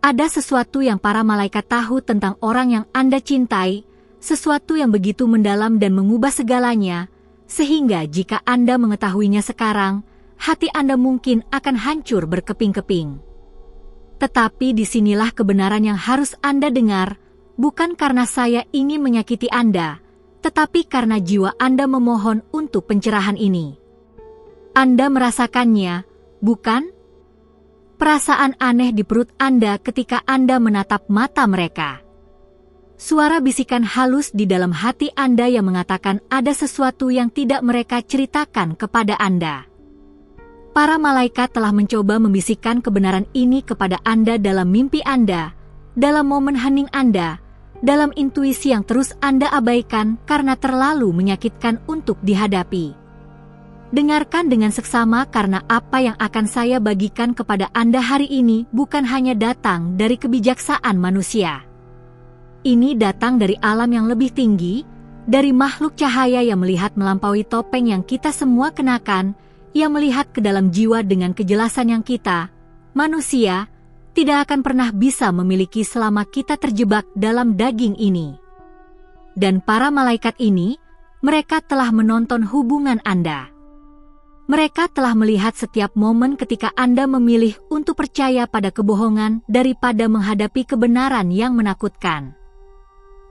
Ada sesuatu yang para malaikat tahu tentang orang yang Anda cintai, sesuatu yang begitu mendalam dan mengubah segalanya, sehingga jika Anda mengetahuinya sekarang, hati Anda mungkin akan hancur berkeping-keping. Tetapi disinilah kebenaran yang harus Anda dengar, bukan karena saya ingin menyakiti Anda, tetapi karena jiwa Anda memohon untuk pencerahan ini. Anda merasakannya, bukan? Perasaan aneh di perut Anda ketika Anda menatap mata mereka. Suara bisikan halus di dalam hati Anda yang mengatakan ada sesuatu yang tidak mereka ceritakan kepada Anda. Para malaikat telah mencoba membisikkan kebenaran ini kepada Anda dalam mimpi Anda, dalam momen hening Anda, dalam intuisi yang terus Anda abaikan karena terlalu menyakitkan untuk dihadapi. Dengarkan dengan seksama karena apa yang akan saya bagikan kepada Anda hari ini bukan hanya datang dari kebijaksanaan manusia. Ini datang dari alam yang lebih tinggi, dari makhluk cahaya yang melihat melampaui topeng yang kita semua kenakan, yang melihat ke dalam jiwa dengan kejelasan yang kita, manusia, tidak akan pernah bisa memiliki selama kita terjebak dalam daging ini. Dan para malaikat ini, mereka telah menonton hubungan Anda. Mereka telah melihat setiap momen ketika Anda memilih untuk percaya pada kebohongan daripada menghadapi kebenaran yang menakutkan.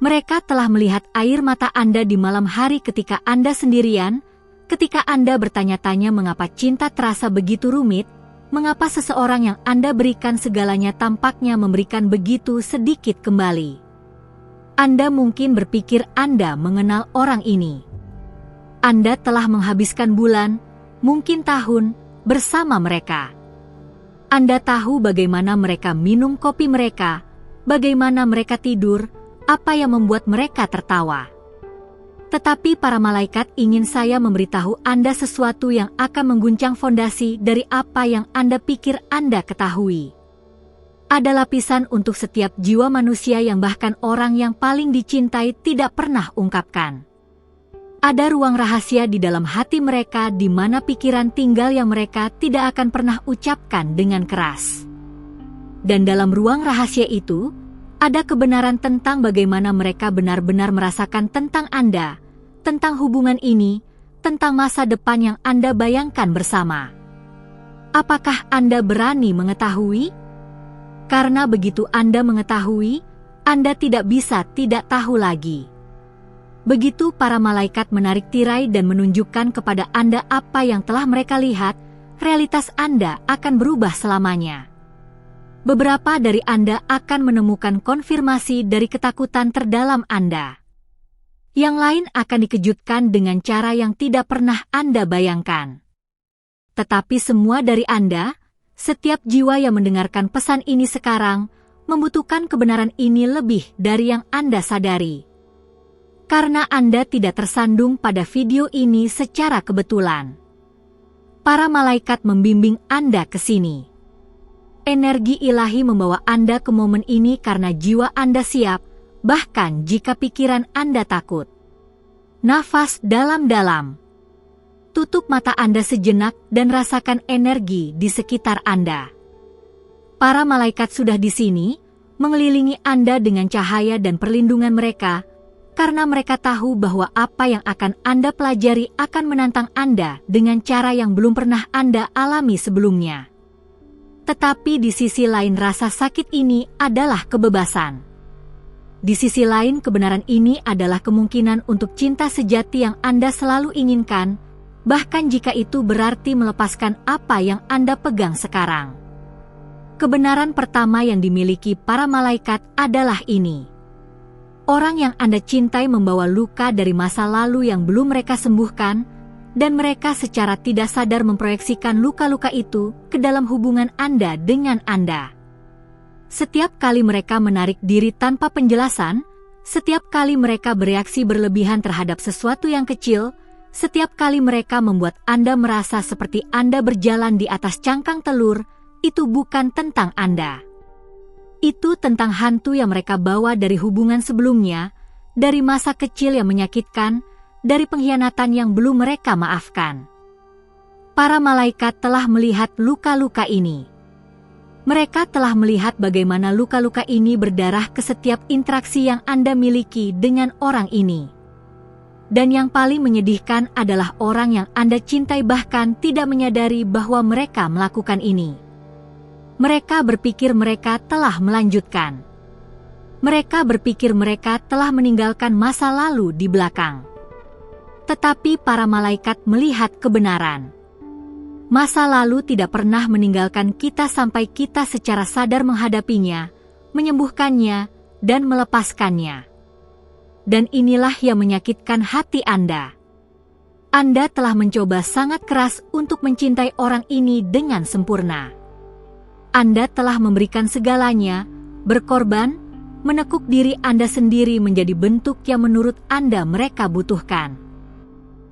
Mereka telah melihat air mata Anda di malam hari ketika Anda sendirian, ketika Anda bertanya-tanya mengapa cinta terasa begitu rumit, mengapa seseorang yang Anda berikan segalanya tampaknya memberikan begitu sedikit kembali. Anda mungkin berpikir Anda mengenal orang ini. Anda telah menghabiskan bulan, mungkin tahun, bersama mereka. Anda tahu bagaimana mereka minum kopi mereka, bagaimana mereka tidur, apa yang membuat mereka tertawa. Tetapi para malaikat ingin saya memberitahu Anda sesuatu yang akan mengguncang fondasi dari apa yang Anda pikir Anda ketahui. Ada lapisan untuk setiap jiwa manusia yang bahkan orang yang paling dicintai tidak pernah ungkapkan. Ada ruang rahasia di dalam hati mereka di mana pikiran tinggal yang mereka tidak akan pernah ucapkan dengan keras. Dan dalam ruang rahasia itu, ada kebenaran tentang bagaimana mereka benar-benar merasakan tentang Anda, tentang hubungan ini, tentang masa depan yang Anda bayangkan bersama. Apakah Anda berani mengetahui? Karena begitu Anda mengetahui, Anda tidak bisa tidak tahu lagi. Begitu para malaikat menarik tirai dan menunjukkan kepada Anda apa yang telah mereka lihat, realitas Anda akan berubah selamanya. Beberapa dari Anda akan menemukan konfirmasi dari ketakutan terdalam Anda. Yang lain akan dikejutkan dengan cara yang tidak pernah Anda bayangkan. Tetapi semua dari Anda, setiap jiwa yang mendengarkan pesan ini sekarang, membutuhkan kebenaran ini lebih dari yang Anda sadari. Karena Anda tidak tersandung pada video ini secara kebetulan. Para malaikat membimbing Anda ke sini. Energi ilahi membawa Anda ke momen ini karena jiwa Anda siap, bahkan jika pikiran Anda takut. Nafas dalam-dalam. Tutup mata Anda sejenak dan rasakan energi di sekitar Anda. Para malaikat sudah di sini, mengelilingi Anda dengan cahaya dan perlindungan mereka, karena mereka tahu bahwa apa yang akan Anda pelajari akan menantang Anda dengan cara yang belum pernah Anda alami sebelumnya. Tetapi di sisi lain rasa sakit ini adalah kebebasan. Di sisi lain kebenaran ini adalah kemungkinan untuk cinta sejati yang Anda selalu inginkan, bahkan jika itu berarti melepaskan apa yang Anda pegang sekarang. Kebenaran pertama yang dimiliki para malaikat adalah ini. Orang yang Anda cintai membawa luka dari masa lalu yang belum mereka sembuhkan, dan mereka secara tidak sadar memproyeksikan luka-luka itu ke dalam hubungan Anda dengan Anda. Setiap kali mereka menarik diri tanpa penjelasan, setiap kali mereka bereaksi berlebihan terhadap sesuatu yang kecil, setiap kali mereka membuat Anda merasa seperti Anda berjalan di atas cangkang telur, itu bukan tentang Anda. Itu tentang hantu yang mereka bawa dari hubungan sebelumnya, dari masa kecil yang menyakitkan, dari pengkhianatan yang belum mereka maafkan. Para malaikat telah melihat luka-luka ini. Mereka telah melihat bagaimana luka-luka ini berdarah ke setiap interaksi yang Anda miliki dengan orang ini. Dan yang paling menyedihkan adalah orang yang Anda cintai bahkan tidak menyadari bahwa mereka melakukan ini. Mereka berpikir mereka telah melanjutkan. Mereka berpikir mereka telah meninggalkan masa lalu di belakang. Tetapi para malaikat melihat kebenaran. Masa lalu tidak pernah meninggalkan kita sampai kita secara sadar menghadapinya, menyembuhkannya, dan melepaskannya. Dan inilah yang menyakitkan hati Anda. Anda telah mencoba sangat keras untuk mencintai orang ini dengan sempurna. Anda telah memberikan segalanya, berkorban, menekuk diri Anda sendiri menjadi bentuk yang menurut Anda mereka butuhkan.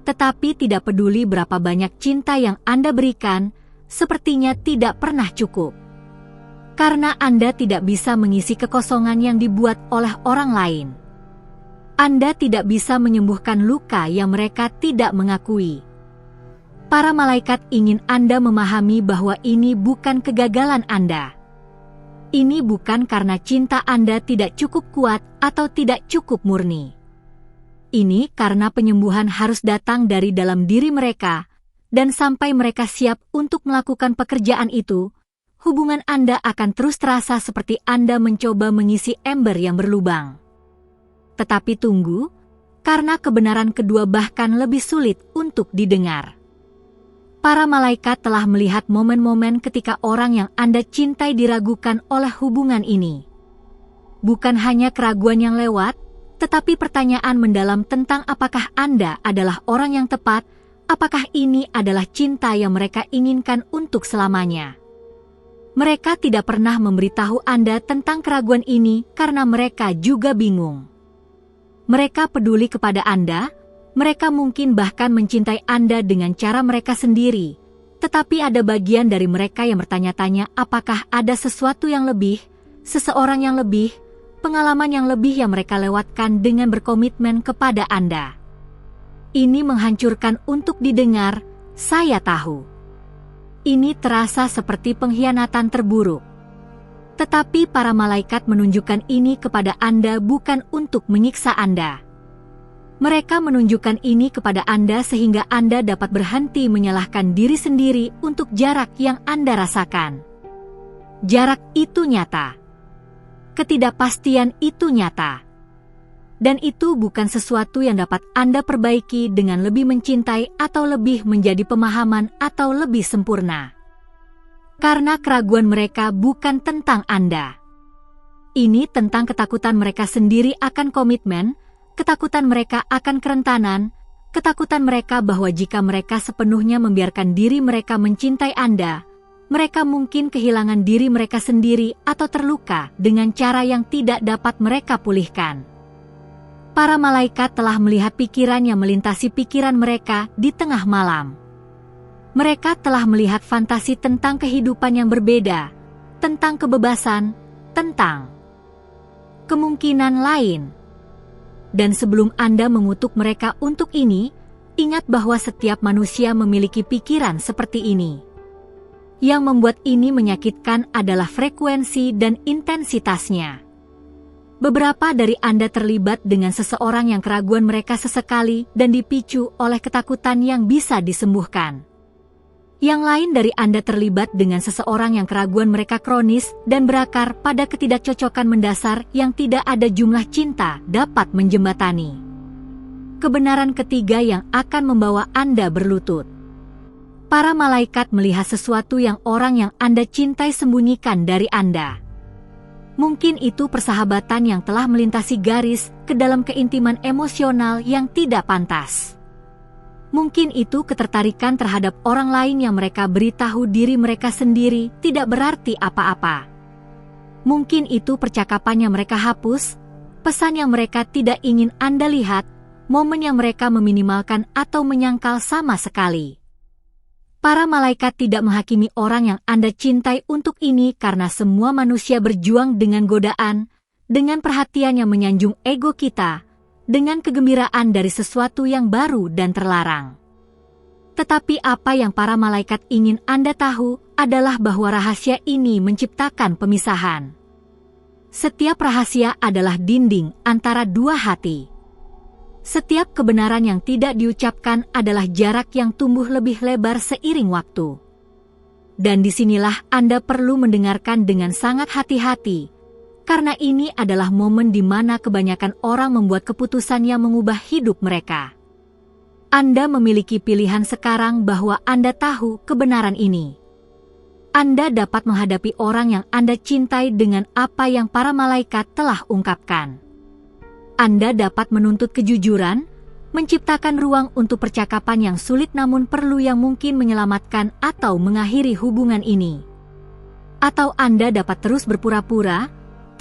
Tetapi tidak peduli berapa banyak cinta yang Anda berikan, sepertinya tidak pernah cukup. Karena Anda tidak bisa mengisi kekosongan yang dibuat oleh orang lain. Anda tidak bisa menyembuhkan luka yang mereka tidak mengakui. Para malaikat ingin Anda memahami bahwa ini bukan kegagalan Anda. Ini bukan karena cinta Anda tidak cukup kuat atau tidak cukup murni. Ini karena penyembuhan harus datang dari dalam diri mereka, dan sampai mereka siap untuk melakukan pekerjaan itu, hubungan Anda akan terus terasa seperti Anda mencoba mengisi ember yang berlubang. Tetapi tunggu, karena kebenaran kedua bahkan lebih sulit untuk didengar. Para malaikat telah melihat momen-momen ketika orang yang Anda cintai diragukan oleh hubungan ini. Bukan hanya keraguan yang lewat, tetapi pertanyaan mendalam tentang apakah Anda adalah orang yang tepat, apakah ini adalah cinta yang mereka inginkan untuk selamanya. Mereka tidak pernah memberitahu Anda tentang keraguan ini karena mereka juga bingung. Mereka peduli kepada Anda, mereka mungkin bahkan mencintai Anda dengan cara mereka sendiri, tetapi ada bagian dari mereka yang bertanya-tanya apakah ada sesuatu yang lebih, seseorang yang lebih, pengalaman yang lebih yang mereka lewatkan dengan berkomitmen kepada Anda. Ini menghancurkan untuk didengar, saya tahu. Ini terasa seperti pengkhianatan terburuk. Tetapi para malaikat menunjukkan ini kepada Anda bukan untuk menyiksa Anda. Mereka menunjukkan ini kepada Anda sehingga Anda dapat berhenti menyalahkan diri sendiri untuk jarak yang Anda rasakan. Jarak itu nyata. Ketidakpastian itu nyata. Dan itu bukan sesuatu yang dapat Anda perbaiki dengan lebih mencintai atau lebih menjadi pemahaman atau lebih sempurna. Karena keraguan mereka bukan tentang Anda. Ini tentang ketakutan mereka sendiri akan komitmen, ketakutan mereka akan kerentanan, ketakutan mereka bahwa jika mereka sepenuhnya membiarkan diri mereka mencintai Anda, mereka mungkin kehilangan diri mereka sendiri atau terluka dengan cara yang tidak dapat mereka pulihkan. Para malaikat telah melihat pikiran yang melintasi pikiran mereka di tengah malam. Mereka telah melihat fantasi tentang kehidupan yang berbeda, tentang kebebasan, tentang kemungkinan lain. Dan sebelum Anda mengutuk mereka untuk ini, ingat bahwa setiap manusia memiliki pikiran seperti ini. Yang membuat ini menyakitkan adalah frekuensi dan intensitasnya. Beberapa dari Anda terlibat dengan seseorang yang keraguan mereka sesekali dan dipicu oleh ketakutan yang bisa disembuhkan. Yang lain dari Anda terlibat dengan seseorang yang keraguan mereka kronis dan berakar pada ketidakcocokan mendasar yang tidak ada jumlah cinta dapat menjembatani. Kebenaran ketiga yang akan membawa Anda berlutut. Para malaikat melihat sesuatu yang orang yang Anda cintai sembunyikan dari Anda. Mungkin itu persahabatan yang telah melintasi garis ke dalam keintiman emosional yang tidak pantas. Mungkin itu ketertarikan terhadap orang lain yang mereka beritahu diri mereka sendiri tidak berarti apa-apa. Mungkin itu percakapan yang mereka hapus, pesan yang mereka tidak ingin Anda lihat, momen yang mereka meminimalkan atau menyangkal sama sekali. Para malaikat tidak menghakimi orang yang Anda cintai untuk ini karena semua manusia berjuang dengan godaan, dengan perhatian yang menyanjung ego kita, dengan kegembiraan dari sesuatu yang baru dan terlarang. Tetapi apa yang para malaikat ingin Anda tahu adalah bahwa rahasia ini menciptakan pemisahan. Setiap rahasia adalah dinding antara dua hati. Setiap kebenaran yang tidak diucapkan adalah jarak yang tumbuh lebih lebar seiring waktu. Dan disinilah Anda perlu mendengarkan dengan sangat hati-hati, karena ini adalah momen di mana kebanyakan orang membuat keputusan yang mengubah hidup mereka. Anda memiliki pilihan sekarang bahwa Anda tahu kebenaran ini. Anda dapat menghadapi orang yang Anda cintai dengan apa yang para malaikat telah ungkapkan. Anda dapat menuntut kejujuran, menciptakan ruang untuk percakapan yang sulit namun perlu yang mungkin menyelamatkan atau mengakhiri hubungan ini. Atau Anda dapat terus berpura-pura,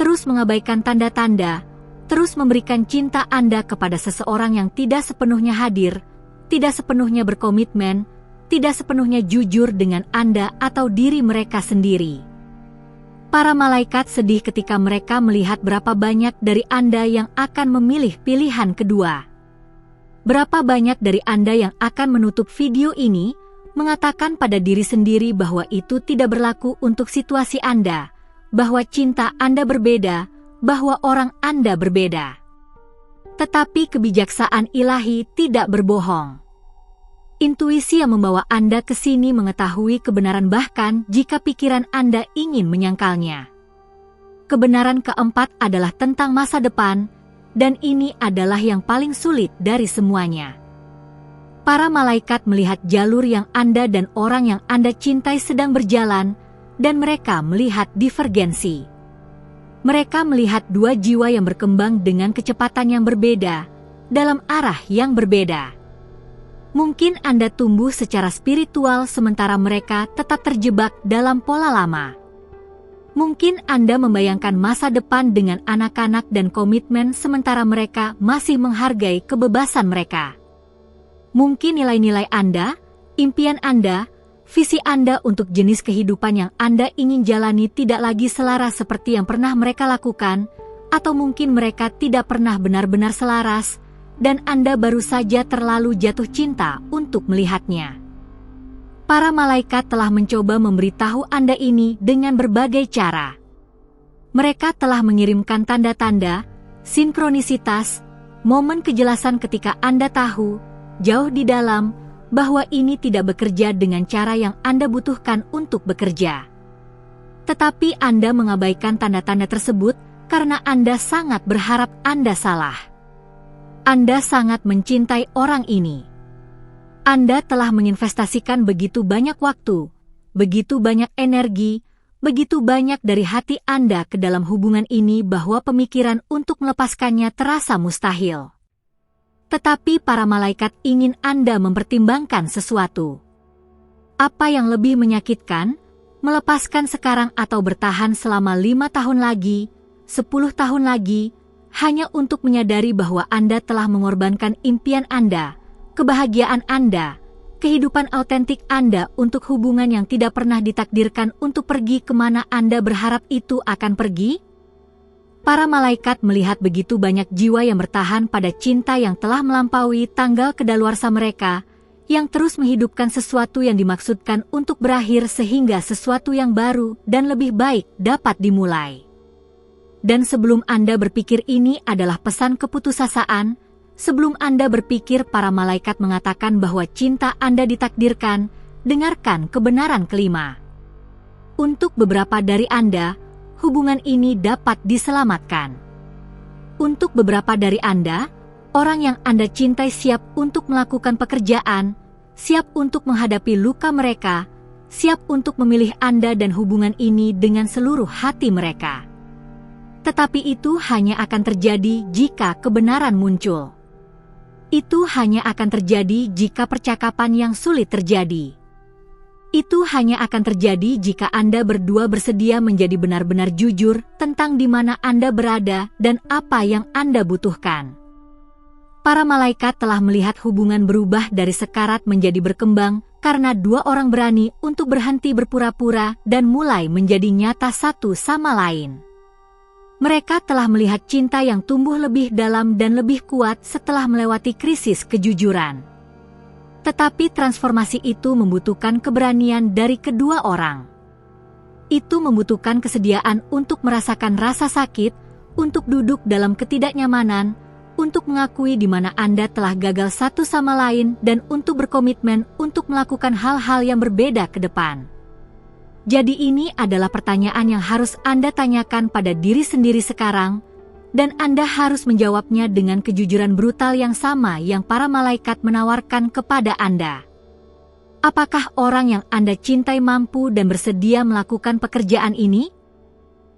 terus mengabaikan tanda-tanda, terus memberikan cinta Anda kepada seseorang yang tidak sepenuhnya hadir, tidak sepenuhnya berkomitmen, tidak sepenuhnya jujur dengan Anda atau diri mereka sendiri. Para malaikat sedih ketika mereka melihat berapa banyak dari Anda yang akan memilih pilihan kedua. Berapa banyak dari Anda yang akan menutup video ini, mengatakan pada diri sendiri bahwa itu tidak berlaku untuk situasi Anda, bahwa cinta Anda berbeda, bahwa orang Anda berbeda. Tetapi kebijaksanaan ilahi tidak berbohong. Intuisi yang membawa Anda ke sini mengetahui kebenaran bahkan jika pikiran Anda ingin menyangkalnya. Kebenaran keempat adalah tentang masa depan, dan ini adalah yang paling sulit dari semuanya. Para malaikat melihat jalur yang Anda dan orang yang Anda cintai sedang berjalan, dan mereka melihat divergensi. Mereka melihat dua jiwa yang berkembang dengan kecepatan yang berbeda, dalam arah yang berbeda. Mungkin Anda tumbuh secara spiritual sementara mereka tetap terjebak dalam pola lama. Mungkin Anda membayangkan masa depan dengan anak-anak dan komitmen sementara mereka masih menghargai kebebasan mereka. Mungkin nilai-nilai Anda, impian Anda, visi Anda untuk jenis kehidupan yang Anda ingin jalani tidak lagi selaras seperti yang pernah mereka lakukan, atau mungkin mereka tidak pernah benar-benar selaras, dan Anda baru saja terlalu jatuh cinta untuk melihatnya. Para malaikat telah mencoba memberitahu Anda ini dengan berbagai cara. Mereka telah mengirimkan tanda-tanda, sinkronisitas, momen kejelasan ketika Anda tahu, jauh di dalam, bahwa ini tidak bekerja dengan cara yang Anda butuhkan untuk bekerja. Tetapi Anda mengabaikan tanda-tanda tersebut karena Anda sangat berharap Anda salah. Anda sangat mencintai orang ini. Anda telah menginvestasikan begitu banyak waktu, begitu banyak energi, begitu banyak dari hati Anda ke dalam hubungan ini bahwa pemikiran untuk melepaskannya terasa mustahil. Tetapi para malaikat ingin Anda mempertimbangkan sesuatu. Apa yang lebih menyakitkan, melepaskan sekarang atau bertahan selama 5 tahun lagi, 10 tahun lagi, hanya untuk menyadari bahwa Anda telah mengorbankan impian Anda, kebahagiaan Anda, kehidupan autentik Anda untuk hubungan yang tidak pernah ditakdirkan untuk pergi kemana Anda berharap itu akan pergi? Para malaikat melihat begitu banyak jiwa yang bertahan pada cinta yang telah melampaui tanggal kedaluarsa mereka, yang terus menghidupkan sesuatu yang dimaksudkan untuk berakhir sehingga sesuatu yang baru dan lebih baik dapat dimulai. Dan sebelum Anda berpikir ini adalah pesan keputusasaan, sebelum Anda berpikir para malaikat mengatakan bahwa cinta Anda ditakdirkan, dengarkan kebenaran kelima. Untuk beberapa dari Anda, hubungan ini dapat diselamatkan. Untuk beberapa dari Anda, orang yang Anda cintai siap untuk melakukan pekerjaan, siap untuk menghadapi luka mereka, siap untuk memilih Anda dan hubungan ini dengan seluruh hati mereka. Tetapi itu hanya akan terjadi jika kebenaran muncul. Itu hanya akan terjadi jika percakapan yang sulit terjadi. Itu hanya akan terjadi jika Anda berdua bersedia menjadi benar-benar jujur tentang di mana Anda berada dan apa yang Anda butuhkan. Para malaikat telah melihat hubungan berubah dari sekarat menjadi berkembang karena dua orang berani untuk berhenti berpura-pura dan mulai menjadi nyata satu sama lain. Mereka telah melihat cinta yang tumbuh lebih dalam dan lebih kuat setelah melewati krisis kejujuran. Tetapi transformasi itu membutuhkan keberanian dari kedua orang. Itu membutuhkan kesediaan untuk merasakan rasa sakit, untuk duduk dalam ketidaknyamanan, untuk mengakui di mana Anda telah gagal satu sama lain, dan untuk berkomitmen untuk melakukan hal-hal yang berbeda ke depan. Jadi ini adalah pertanyaan yang harus Anda tanyakan pada diri sendiri sekarang, dan Anda harus menjawabnya dengan kejujuran brutal yang sama yang para malaikat menawarkan kepada Anda. Apakah orang yang Anda cintai mampu dan bersedia melakukan pekerjaan ini?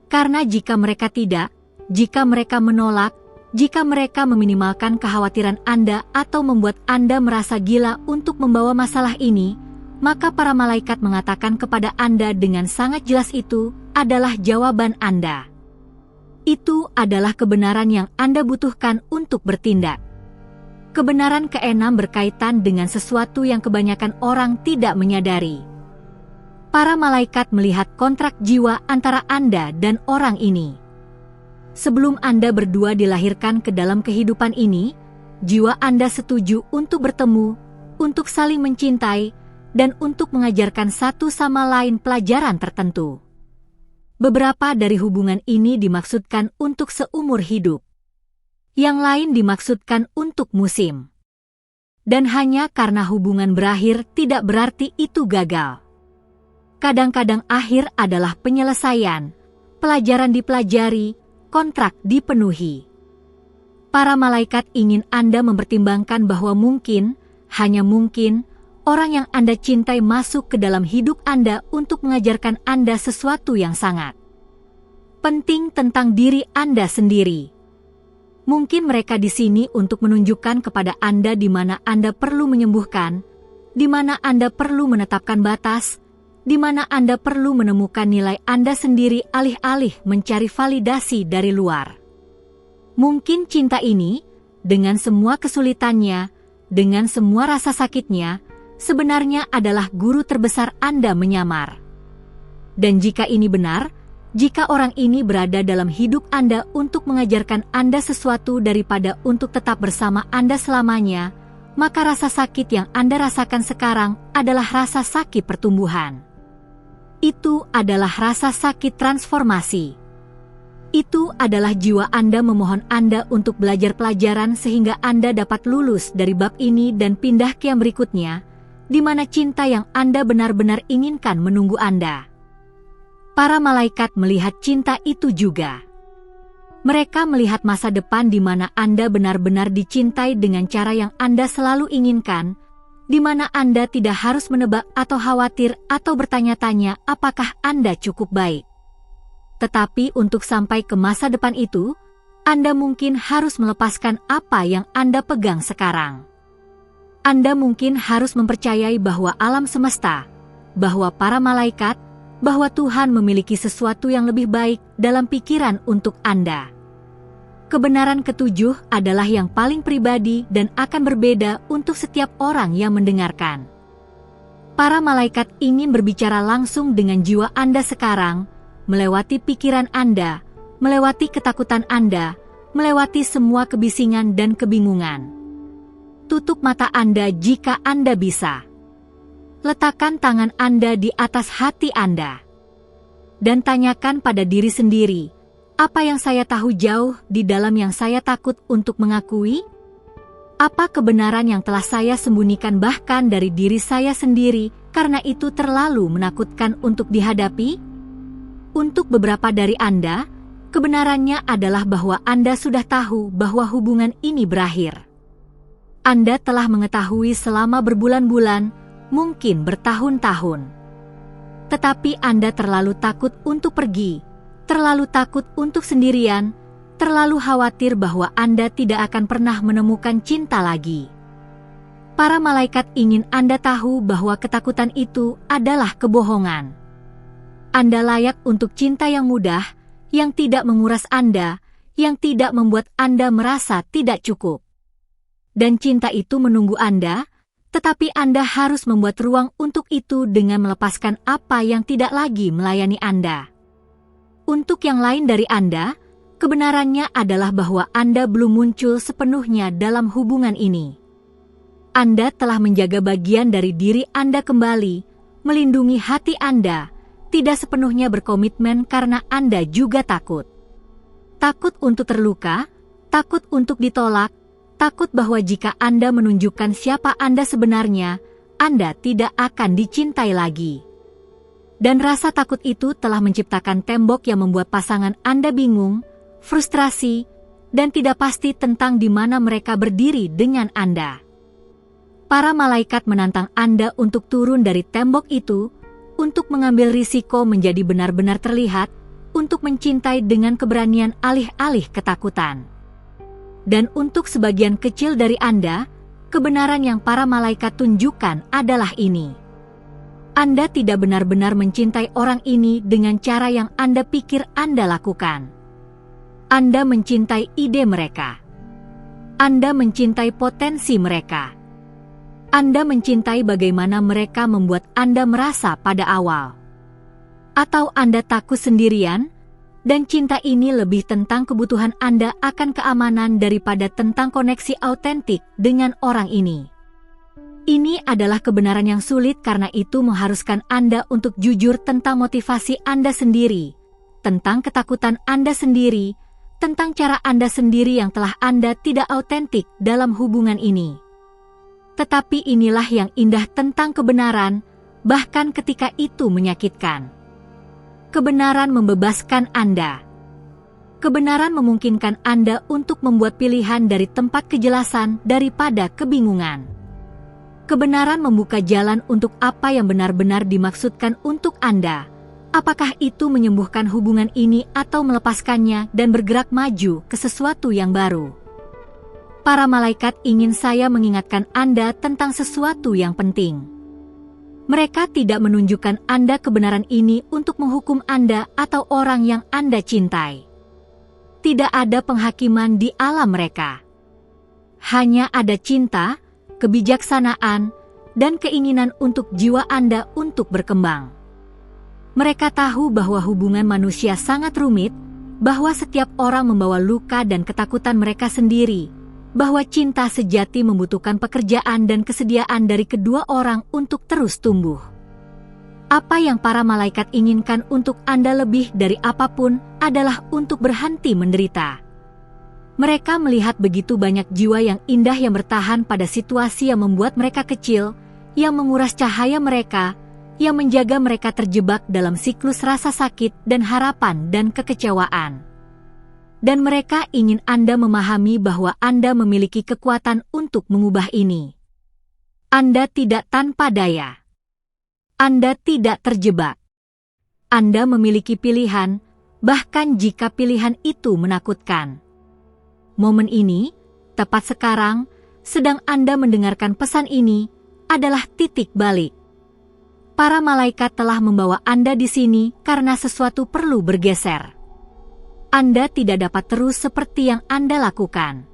Karena jika mereka tidak, jika mereka menolak, jika mereka meminimalkan kekhawatiran Anda atau membuat Anda merasa gila untuk membawa masalah ini, maka para malaikat mengatakan kepada Anda dengan sangat jelas itu adalah jawaban Anda. Itu adalah kebenaran yang Anda butuhkan untuk bertindak. Kebenaran keenam berkaitan dengan sesuatu yang kebanyakan orang tidak menyadari. Para malaikat melihat kontrak jiwa antara Anda dan orang ini. Sebelum Anda berdua dilahirkan ke dalam kehidupan ini, jiwa Anda setuju untuk bertemu, untuk saling mencintai, dan untuk mengajarkan satu sama lain pelajaran tertentu. Beberapa dari hubungan ini dimaksudkan untuk seumur hidup. Yang lain dimaksudkan untuk musim. Dan hanya karena hubungan berakhir tidak berarti itu gagal. Kadang-kadang akhir adalah penyelesaian, pelajaran dipelajari, kontrak dipenuhi. Para malaikat ingin Anda mempertimbangkan bahwa mungkin, hanya mungkin, orang yang Anda cintai masuk ke dalam hidup Anda untuk mengajarkan Anda sesuatu yang sangat penting tentang diri Anda sendiri. Mungkin mereka di sini untuk menunjukkan kepada Anda di mana Anda perlu menyembuhkan, di mana Anda perlu menetapkan batas, di mana Anda perlu menemukan nilai Anda sendiri alih-alih mencari validasi dari luar. Mungkin cinta ini, dengan semua kesulitannya, dengan semua rasa sakitnya, sebenarnya adalah guru terbesar Anda menyamar. Dan jika ini benar, jika orang ini berada dalam hidup Anda untuk mengajarkan Anda sesuatu daripada untuk tetap bersama Anda selamanya, maka rasa sakit yang Anda rasakan sekarang adalah rasa sakit pertumbuhan. Itu adalah rasa sakit transformasi. Itu adalah jiwa Anda memohon Anda untuk belajar pelajaran sehingga Anda dapat lulus dari bab ini dan pindah ke yang berikutnya, di mana cinta yang Anda benar-benar inginkan menunggu Anda. Para malaikat melihat cinta itu juga. Mereka melihat masa depan di mana Anda benar-benar dicintai dengan cara yang Anda selalu inginkan, di mana Anda tidak harus menebak atau khawatir atau bertanya-tanya apakah Anda cukup baik. Tetapi untuk sampai ke masa depan itu, Anda mungkin harus melepaskan apa yang Anda pegang sekarang. Anda mungkin harus mempercayai bahwa alam semesta, bahwa para malaikat, bahwa Tuhan memiliki sesuatu yang lebih baik dalam pikiran untuk Anda. Kebenaran ketujuh adalah yang paling pribadi dan akan berbeda untuk setiap orang yang mendengarkan. Para malaikat ingin berbicara langsung dengan jiwa Anda sekarang, melewati pikiran Anda, melewati ketakutan Anda, melewati semua kebisingan dan kebingungan. Tutup mata Anda jika Anda bisa. Letakkan tangan Anda di atas hati Anda. Dan tanyakan pada diri sendiri, apa yang saya tahu jauh di dalam yang saya takut untuk mengakui? Apa kebenaran yang telah saya sembunyikan bahkan dari diri saya sendiri karena itu terlalu menakutkan untuk dihadapi? Untuk beberapa dari Anda, kebenarannya adalah bahwa Anda sudah tahu bahwa hubungan ini berakhir. Anda telah mengetahui selama berbulan-bulan, mungkin bertahun-tahun. Tetapi Anda terlalu takut untuk pergi, terlalu takut untuk sendirian, terlalu khawatir bahwa Anda tidak akan pernah menemukan cinta lagi. Para malaikat ingin Anda tahu bahwa ketakutan itu adalah kebohongan. Anda layak untuk cinta yang mudah, yang tidak menguras Anda, yang tidak membuat Anda merasa tidak cukup. Dan cinta itu menunggu Anda, tetapi Anda harus membuat ruang untuk itu dengan melepaskan apa yang tidak lagi melayani Anda. Untuk yang lain dari Anda, kebenarannya adalah bahwa Anda belum muncul sepenuhnya dalam hubungan ini. Anda telah menjaga bagian dari diri Anda kembali, melindungi hati Anda, tidak sepenuhnya berkomitmen karena Anda juga takut. Takut untuk terluka, takut untuk ditolak, takut bahwa jika Anda menunjukkan siapa Anda sebenarnya, Anda tidak akan dicintai lagi. Dan rasa takut itu telah menciptakan tembok yang membuat pasangan Anda bingung, frustrasi, dan tidak pasti tentang di mana mereka berdiri dengan Anda. Para malaikat menantang Anda untuk turun dari tembok itu, untuk mengambil risiko menjadi benar-benar terlihat, untuk mencintai dengan keberanian alih-alih ketakutan. Dan untuk sebagian kecil dari Anda, kebenaran yang para malaikat tunjukkan adalah ini. Anda tidak benar-benar mencintai orang ini dengan cara yang Anda pikir Anda lakukan. Anda mencintai ide mereka. Anda mencintai potensi mereka. Anda mencintai bagaimana mereka membuat Anda merasa pada awal. Atau Anda takut sendirian, dan cinta ini lebih tentang kebutuhan Anda akan keamanan daripada tentang koneksi autentik dengan orang ini. Ini adalah kebenaran yang sulit karena itu mengharuskan Anda untuk jujur tentang motivasi Anda sendiri, tentang ketakutan Anda sendiri, tentang cara Anda sendiri yang telah Anda tidak autentik dalam hubungan ini. Tetapi inilah yang indah tentang kebenaran, bahkan ketika itu menyakitkan. Kebenaran membebaskan Anda. Kebenaran memungkinkan Anda untuk membuat pilihan dari tempat kejelasan daripada kebingungan. Kebenaran membuka jalan untuk apa yang benar-benar dimaksudkan untuk Anda. Apakah itu menyembuhkan hubungan ini atau melepaskannya dan bergerak maju ke sesuatu yang baru? Para malaikat ingin saya mengingatkan Anda tentang sesuatu yang penting. Mereka tidak menunjukkan Anda kebenaran ini untuk menghukum Anda atau orang yang Anda cintai. Tidak ada penghakiman di alam mereka. Hanya ada cinta, kebijaksanaan, dan keinginan untuk jiwa Anda untuk berkembang. Mereka tahu bahwa hubungan manusia sangat rumit, bahwa setiap orang membawa luka dan ketakutan mereka sendiri, bahwa cinta sejati membutuhkan pekerjaan dan kesediaan dari kedua orang untuk terus tumbuh. Apa yang para malaikat inginkan untuk Anda lebih dari apapun adalah untuk berhenti menderita. Mereka melihat begitu banyak jiwa yang indah yang bertahan pada situasi yang membuat mereka kecil, yang menguras cahaya mereka, yang menjaga mereka terjebak dalam siklus rasa sakit dan harapan dan kekecewaan. Dan mereka ingin Anda memahami bahwa Anda memiliki kekuatan untuk mengubah ini. Anda tidak tanpa daya. Anda tidak terjebak. Anda memiliki pilihan, bahkan jika pilihan itu menakutkan. Momen ini, tepat sekarang, sedang Anda mendengarkan pesan ini, adalah titik balik. Para malaikat telah membawa Anda di sini karena sesuatu perlu bergeser. Anda tidak dapat terus seperti yang Anda lakukan.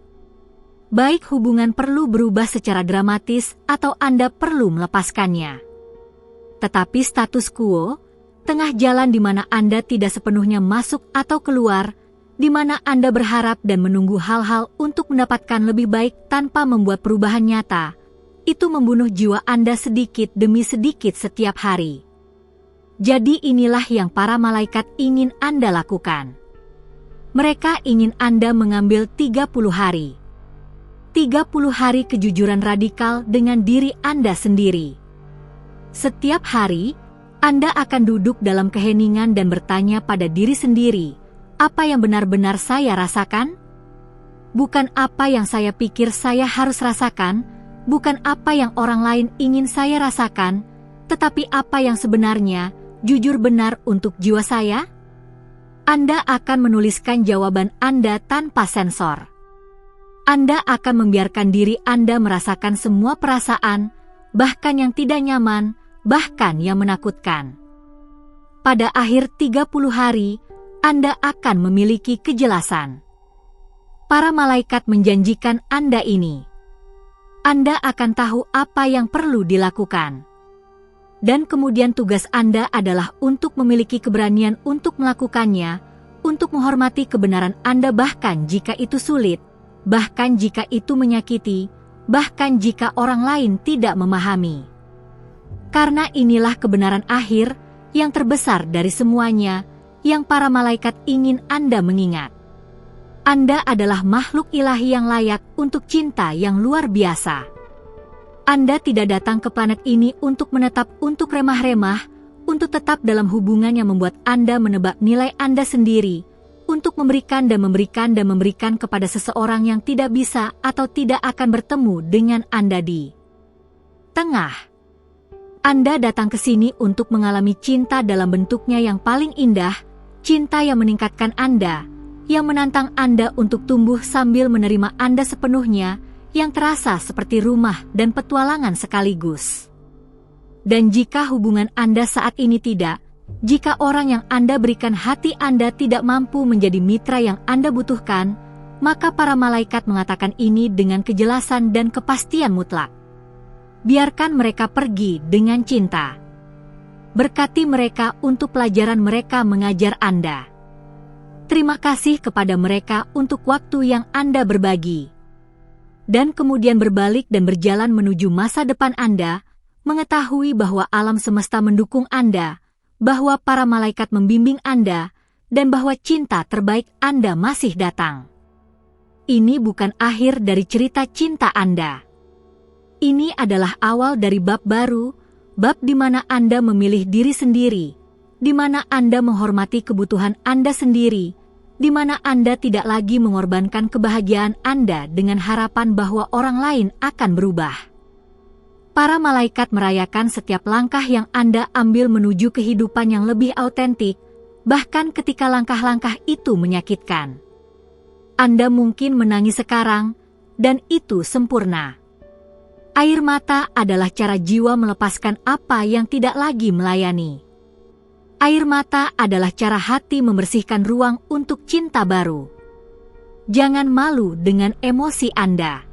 Baik hubungan perlu berubah secara dramatis atau Anda perlu melepaskannya. Tetapi status quo, tengah jalan di mana Anda tidak sepenuhnya masuk atau keluar, di mana Anda berharap dan menunggu hal-hal untuk mendapatkan lebih baik tanpa membuat perubahan nyata, itu membunuh jiwa Anda sedikit demi sedikit setiap hari. Jadi inilah yang para malaikat ingin Anda lakukan. Mereka ingin Anda mengambil 30 hari. 30 hari kejujuran radikal dengan diri Anda sendiri. Setiap hari, Anda akan duduk dalam keheningan dan bertanya pada diri sendiri, apa yang benar-benar saya rasakan? Bukan apa yang saya pikir saya harus rasakan, bukan apa yang orang lain ingin saya rasakan, tetapi apa yang sebenarnya, jujur benar untuk jiwa saya? Anda akan menuliskan jawaban Anda tanpa sensor. Anda akan membiarkan diri Anda merasakan semua perasaan, bahkan yang tidak nyaman, bahkan yang menakutkan. Pada akhir 30 hari, Anda akan memiliki kejelasan. Para malaikat menjanjikan Anda ini. Anda akan tahu apa yang perlu dilakukan. Dan kemudian tugas Anda adalah untuk memiliki keberanian untuk melakukannya, untuk menghormati kebenaran Anda bahkan jika itu sulit, bahkan jika itu menyakiti, bahkan jika orang lain tidak memahami. Karena inilah kebenaran akhir yang terbesar dari semuanya, yang para malaikat ingin Anda mengingat. Anda adalah makhluk ilahi yang layak untuk cinta yang luar biasa. Anda tidak datang ke planet ini untuk menetap untuk remah-remah, untuk tetap dalam hubungan yang membuat Anda menebak nilai Anda sendiri, untuk memberikan dan memberikan dan memberikan kepada seseorang yang tidak bisa atau tidak akan bertemu dengan Anda di tengah. Anda datang ke sini untuk mengalami cinta dalam bentuknya yang paling indah, cinta yang meningkatkan Anda, yang menantang Anda untuk tumbuh sambil menerima Anda sepenuhnya, yang terasa seperti rumah dan petualangan sekaligus. Dan jika hubungan Anda saat ini tidak, jika orang yang Anda berikan hati Anda tidak mampu menjadi mitra yang Anda butuhkan, maka para malaikat mengatakan ini dengan kejelasan dan kepastian mutlak. Biarkan mereka pergi dengan cinta. Berkati mereka untuk pelajaran mereka mengajar Anda. Terima kasih kepada mereka untuk waktu yang Anda berbagi. Dan kemudian berbalik dan berjalan menuju masa depan Anda, mengetahui bahwa alam semesta mendukung Anda, bahwa para malaikat membimbing Anda, dan bahwa cinta terbaik Anda masih datang. Ini bukan akhir dari cerita cinta Anda. Ini adalah awal dari bab baru, bab di mana Anda memilih diri sendiri, di mana Anda menghormati kebutuhan Anda sendiri, di mana Anda tidak lagi mengorbankan kebahagiaan Anda dengan harapan bahwa orang lain akan berubah. Para malaikat merayakan setiap langkah yang Anda ambil menuju kehidupan yang lebih autentik, bahkan ketika langkah-langkah itu menyakitkan. Anda mungkin menangis sekarang, dan itu sempurna. Air mata adalah cara jiwa melepaskan apa yang tidak lagi melayani. Air mata adalah cara hati membersihkan ruang untuk cinta baru. Jangan malu dengan emosi Anda.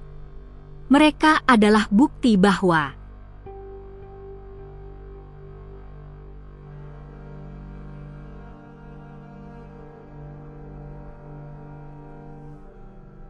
Mereka adalah bukti bahwa